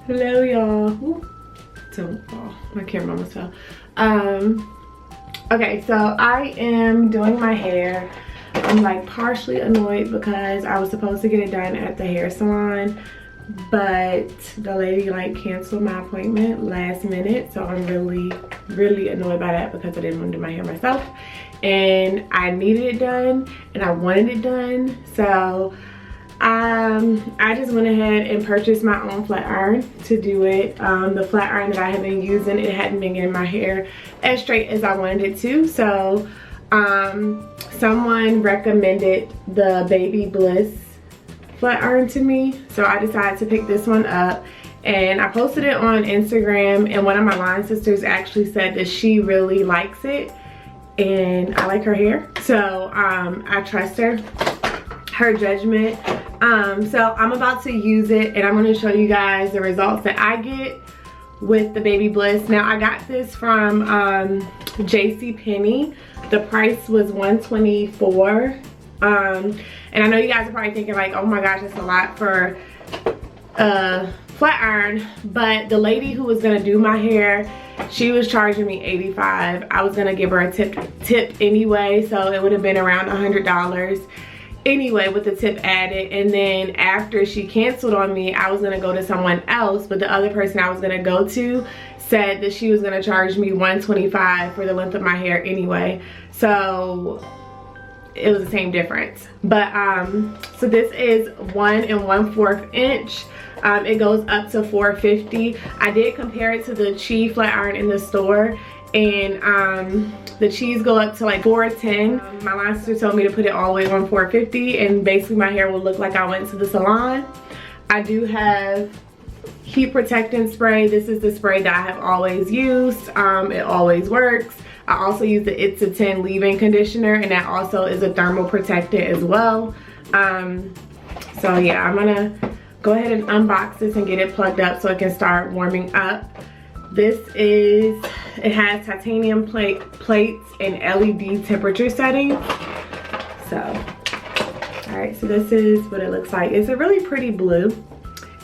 Hello y'all. Don't fall. My camera almost fell. Okay, so I am doing my hair. I'm like partially annoyed because I was supposed to get it done at the hair salon, but the lady like canceled my appointment last minute. So I'm really annoyed by that because I didn't want to do my hair myself. And I needed it done and I wanted it done. So I just went ahead and purchased my own flat iron to do it. The flat iron that I had been using, it hadn't been getting my hair as straight as I wanted it to. So someone recommended the Babyliss flat iron to me. So I decided to pick this one up. And I posted it on Instagram, and one of my line sisters actually said that she really likes it. And I like her hair. So I trust her judgment. So I'm about to use it and I'm going to show you guys the results that I get with the Babyliss. Now I got this from JCPenney. The price was $124. And I know you guys are probably thinking like, oh my gosh, that's a lot for flat iron, but the lady who was gonna do my hair, she was charging me $85. I was gonna give her a tip anyway, so it would have been around $100 anyway with the tip added. And then after she canceled on me, I was gonna go to someone else, but the other person I was gonna go to said that she was gonna charge me $125 for the length of my hair anyway, so it was the same difference. But so this is 1 1/4 inch. It goes up to $450. I did compare it to the Chi flat iron in the store, and the Chis go up to like $410. My line sister told me to put it all the way on $450, and basically my hair will look like I went to the salon. I do have heat protectant spray. This is the spray that I have always used. It always works. I also use the It's a 10 leave-in conditioner, and that also is a thermal protectant as well. So yeah, I'm gonna go ahead and unbox this and get it plugged up so it can start warming up. It has titanium plates and LED temperature settings. So, all right, so this is what it looks like. It's a really pretty blue,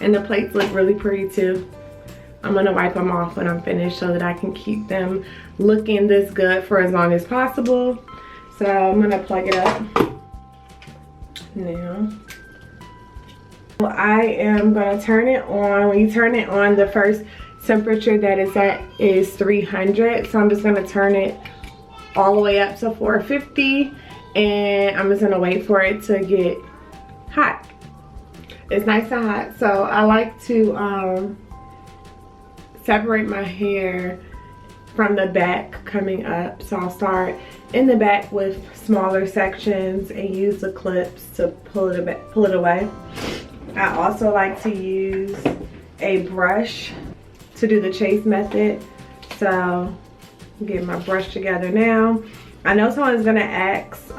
and the plates look really pretty too. I'm gonna wipe them off when I'm finished so that I can keep them looking this good for as long as possible. So I'm gonna plug it up now. I am gonna turn it on. When you turn it on, the first temperature that it's at is 300. So I'm just gonna turn it all the way up to 450, and I'm just gonna wait for it to get hot. It's nice and hot. So I like to separate my hair from the back coming up. So I'll start in the back with smaller sections and use the clips to pull it away. I also like to use a brush to do the chase method. So I'm getting my brush together now. I know someone's gonna ask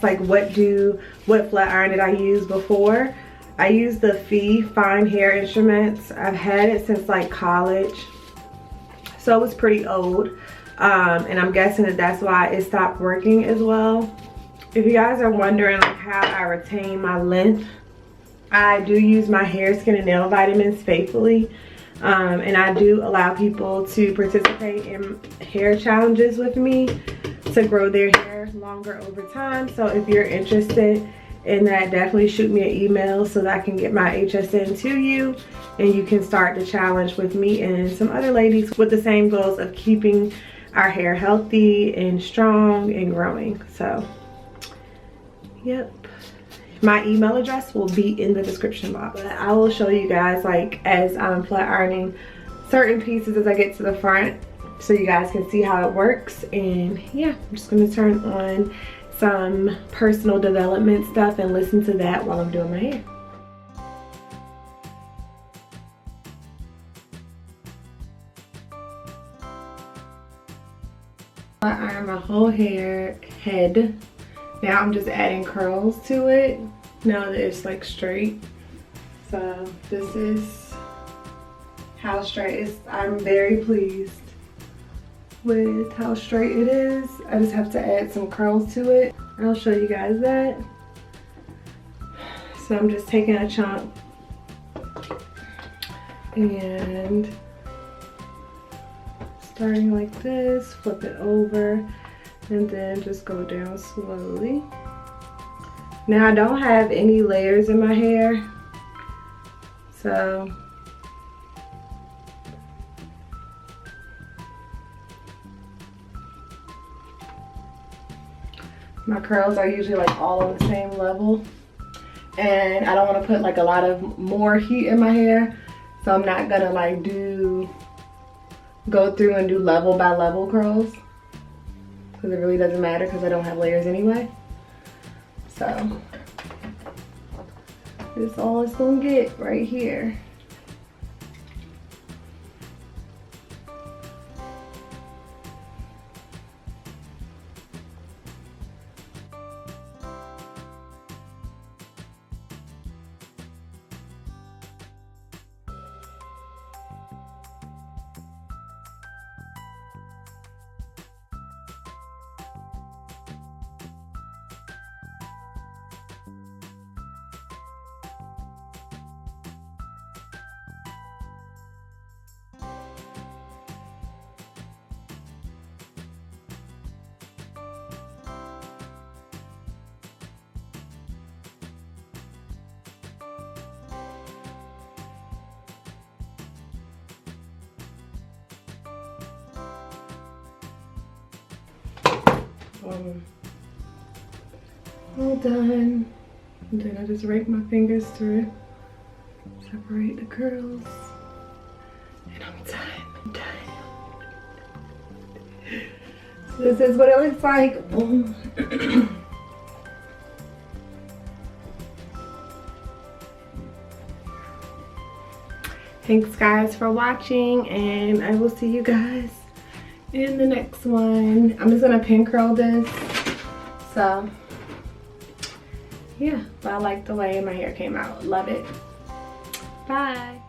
like what flat iron did I use before. I used the Fine Hair Instruments. I've had it since like college, so it was pretty old, and I'm guessing that's why it stopped working as well. If you guys are wondering like how I retain my length, I do use my hair, skin, and nail vitamins faithfully, and I do allow people to participate in hair challenges with me to grow their hair longer over time. So if you're interested in that, definitely shoot me an email so that I can get my HSN to you, and you can start the challenge with me and some other ladies with the same goals of keeping our hair healthy and strong and growing. So yep, my email address will be in the description box. But I will show you guys like as I'm flat ironing certain pieces as I get to the front so you guys can see how it works. And yeah, I'm just gonna turn on some personal development stuff and listen to that while I'm doing my hair. I iron my whole head. Now I'm just adding curls to it now that it's like straight. So this is how straight it is. I'm very pleased with how straight it is. I just have to add some curls to it. I'll show you guys that. So So I'm just taking a chunk and starting like this, flip it over, and then just go down slowly. Now I don't have any layers in my hair, so my curls are usually like all on the same level, and I don't want to put like a lot of more heat in my hair, so I'm not gonna like go through and do level by level curls, because it really doesn't matter because I don't have layers anyway. So this is all it's gonna get right here. All done. And then I just rake my fingers through, separate the curls, and I'm done. I'm done. So this is what it looks like. Boom. Thanks guys for watching, and I will see you guys in the next one. I'm just gonna pin curl this. So yeah, but I like the way my hair came out. Love it. Bye.